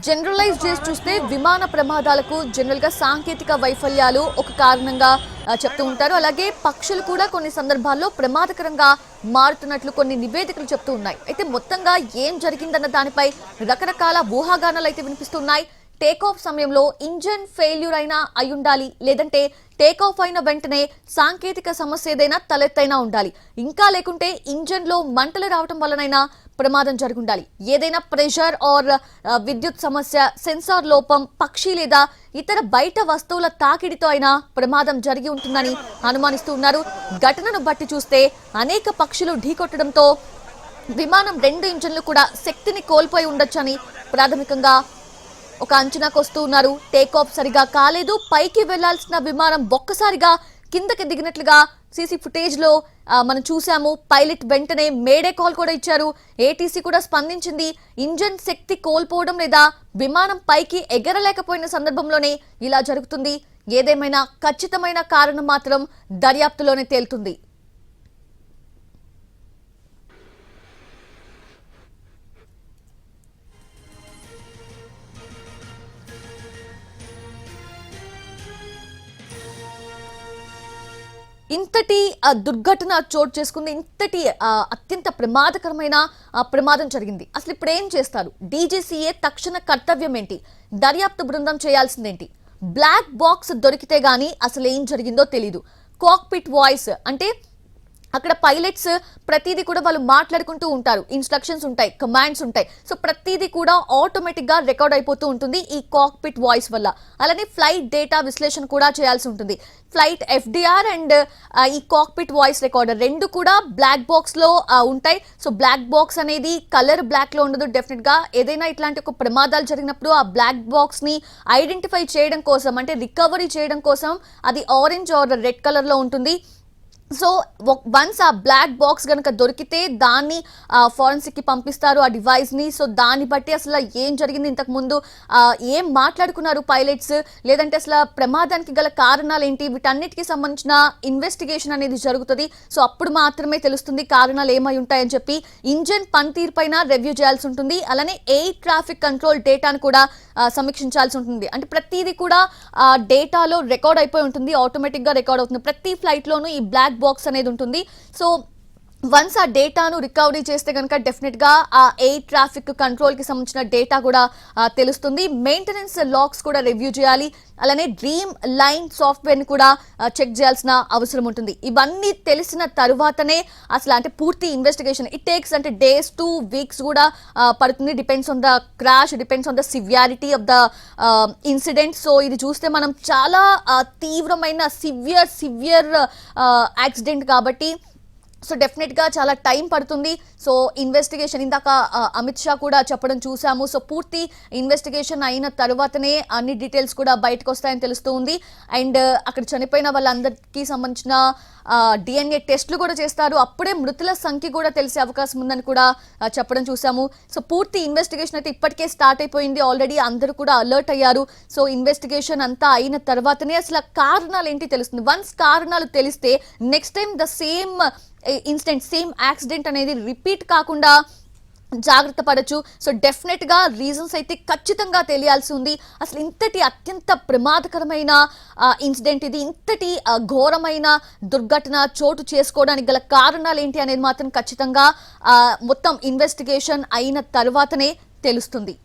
Generalise చేసి చూస్తే విమాన ప్రమాదాలకు జనరల్ గా సాంకేతిక వైఫల్యాలు ఒక కారణంగా చెప్తూ ఉంటారు. అలాగే పక్షులు కూడా కొన్ని సందర్భాల్లో ప్రమాదకరంగా మారుతున్నట్లు కొన్ని నివేదికలు చెప్తూ ఉన్నాయి. అయితే మొత్తంగా ఏం జరిగిందన్న దానిపై రకరకాల ఊహాగానాలు అయితే వినిపిస్తున్నాయి. టేక్ ఆఫ్ సమయంలో ఇంజన్ ఫెయిల్యూర్ అయినా అయ్యుండాలి, లేదంటే టేక్ ఆఫ్ అయిన వెంటనే సాంకేతిక సమస్య ఏదైనా తలెత్తైనా ఉండాలి, ఇంకా లేకుంటే ఇంజన్ లో మంటలు రావడం వల్లనైనా ప్రమాదం జరుగుండాలి. ఏదైనా ప్రెషర్ ఆర్ విద్యుత్ సమస్య, సెన్సార్ లోపం, పక్షి లేదా ఇతర బయట వస్తువుల తాకిడితో అయినా ప్రమాదం జరిగి ఉంటుందని అనుమానిస్తూ ఉన్నారు. ఘటనను బట్టి చూస్తే అనేక పక్షులు ఢీకొట్టడంతో విమానం 2 ఇంజన్లు కూడా శక్తిని కోల్పోయి ఉండొచ్చని ప్రాథమికంగా ఒక అంచనాకు వస్తూ ఉన్నారు. టేక్ ఆఫ్ సరిగా కాలేదు, పైకి వెళ్లాల్సిన విమానం ఒక్కసారిగా కిందకి దిగినట్లుగా సీసీ ఫుటేజ్ లో మనం చూసాము. పైలట్ వెంటనే మేడే కాల్ కూడా ఇచ్చారు. ఏటీసీ కూడా స్పందించింది. ఇంజన్ శక్తి కోల్పోవడం లేదా విమానం పైకి ఎగరలేకపోయిన సందర్భంలోనే ఇలా జరుగుతుంది. ఏదేమైనా ఖచ్చితమైన కారణం మాత్రం దర్యాప్తులోనే తేలుతుంది. ఇంతటి దుర్ఘటన చోటు చేసుకుంది. ఇంతటి అత్యంత ప్రమాదకరమైన ప్రమాదం జరిగింది. అసలు ఇప్పుడు ఏం చేస్తారు? డీజీసీఏ తక్షణ కర్తవ్యం ఏంటి? దర్యాప్తు బృందం చేయాల్సిందేంటి? బ్లాక్ బాక్స్ దొరికితే గానీ అసలు ఏం జరిగిందో తెలీదు. కాక్పిట్ వాయిస్ అంటే అక్కడ పైలట్స్ ప్రతిదీ కూడా వాళ్ళు మాట్లాడుకుంటూ ఉంటారు. ఇన్స్ట్రక్షన్స్ ఉంటాయి, కమాండ్స్ ఉంటాయి. సో ప్రతిదీ కూడా ఆటోమేటిక్ గా రికార్డ్ అయిపోతూ ఉంటుంది ఈ కాక్పిట్ వాయిస్ వల్ల. అలానే ఫ్లైట్ డేటా విశ్లేషణ కూడా చేయాల్సి ఉంటుంది. ఫ్లైట్ ఎఫ్డిఆర్ అండ్ ఈ కాక్పిట్ వాయిస్ రికార్డర్ 2 కూడా బ్లాక్ బాక్స్ లో ఉంటాయి. సో బ్లాక్ బాక్స్ అనేది కలర్ బ్లాక్ లో ఉండదు. డెఫినెట్ గా ఏదైనా ఇట్లాంటి ఒక ప్రమాదాలు జరిగినప్పుడు ఆ బ్లాక్ బాక్స్ ని ఐడెంటిఫై చేయడం కోసం, అంటే రికవరీ చేయడం కోసం అది ఆరెంజ్ ఆర్ రెడ్ కలర్ లో ఉంటుంది. సో వన్స్ ఆ బ్లాక్ బాక్స్ కనుక దొరికితే దాన్ని ఫోరెన్సిక్ కి పంపిస్తారు, ఆ డివైస్ ని. సో దాన్ని బట్టి అసలు ఏం జరిగింది, ఇంతకు ముందు ఏం మాట్లాడుకున్నారు పైలట్స్, లేదంటే అసలు ప్రమాదానికి గల కారణాలు ఏంటి, వీటన్నిటికీ సంబంధించిన ఇన్వెస్టిగేషన్ అనేది జరుగుతుంది. సో అప్పుడు మాత్రమే తెలుస్తుంది కారణాలు ఏమై ఉంటాయని చెప్పి. ఇంజన్ పనితీరు పైన రివ్యూ చేయాల్సి ఉంటుంది. అలానే ఎయిర్ ట్రాఫిక్ కంట్రోల్ డేటాను కూడా సమీక్షించాల్సి ఉంటుంది. అంటే ప్రతిదీ కూడా డేటాలో రికార్డ్ అయిపోయి ఉంటుంది, ఆటోమేటిక్ గా రికార్డ్ అవుతుంది. ప్రతి ఫ్లైట్ లోనూ ఈ బ్లాక్ బాక్స్ అనేది ఉంటుంది. సో వన్స్ ఆ డేటాను రికవరీ చేస్తే కనుక డెఫినెట్ గా ఆ ఎయిర్ ట్రాఫిక్ కంట్రోల్ కి సంబంధించిన డేటా కూడా తెలుస్తుంది. మెయింటెనెన్స్ లాగ్స్ కూడా రివ్యూ చేయాలి. అలానే డ్రీమ్ లైన్ సాఫ్ట్వేర్ ని కూడా చెక్ చేయాల్సిన అవసరం ఉంటుంది. ఇవన్నీ తెలిసిన తరువాతనే అసలు అంటే పూర్తి ఇన్వెస్టిగేషన్ ఇట్ టేక్స్ అంటే డేస్ టు వీక్స్ కూడా పడుతుంది. Depends on the crash, depends on the severity of the incident. So ఇది చూస్తే మనం చాలా తీవ్రమైన సివియర్ యాక్సిడెంట్ కాబట్టి సో డెఫినెట్ గా చాలా టైం పడుతుంది. సో ఇన్వెస్టిగేషన్ ఇందాక అమిత్ షా కూడా చెప్పడం చూసాము. సో పూర్తి ఇన్వెస్టిగేషన్ అయిన తర్వాతనే అన్ని డీటెయిల్స్ కూడా బయటకు వస్తాయని తెలుస్తూ ఉంది. అండ్ అక్కడ చనిపోయిన వాళ్ళందరికీ సంబంధించిన డిఎన్ఏ టెస్టులు కూడా చేస్తారు. అప్పుడే మృతుల సంఖ్య కూడా తెలిసే అవకాశం ఉందని కూడా చెప్పడం చూసాము. సో పూర్తి ఇన్వెస్టిగేషన్ అయితే ఇప్పటికే స్టార్ట్ అయిపోయింది. ఆల్రెడీ అందరూ కూడా అలర్ట్ అయ్యారు. సో ఇన్వెస్టిగేషన్ అంతా అయిన తర్వాతనే అసలు కారణాలు ఏంటి తెలుస్తుంది. వన్స్ కారణాలు తెలిస్తే next time the same incident, same accident అనేది రిపీట్ కాకుండా జాగ్రత్త పడచ్చు. సో డెఫినెట్ గా రీజన్స్ అయితే ఖచ్చితంగా తెలియాల్సి ఉంది. అసలు ఇంతటి అత్యంత ప్రమాదకరమైన ఇన్సిడెంట్ ఇది, ఇంతటి ఘోరమైన దుర్ఘటన చోటు చేసుకోవడానికి గల కారణాలు ఏంటి అనేది మాత్రం ఖచ్చితంగా మొత్తం ఇన్వెస్టిగేషన్ అయిన తర్వాతనే తెలుస్తుంది.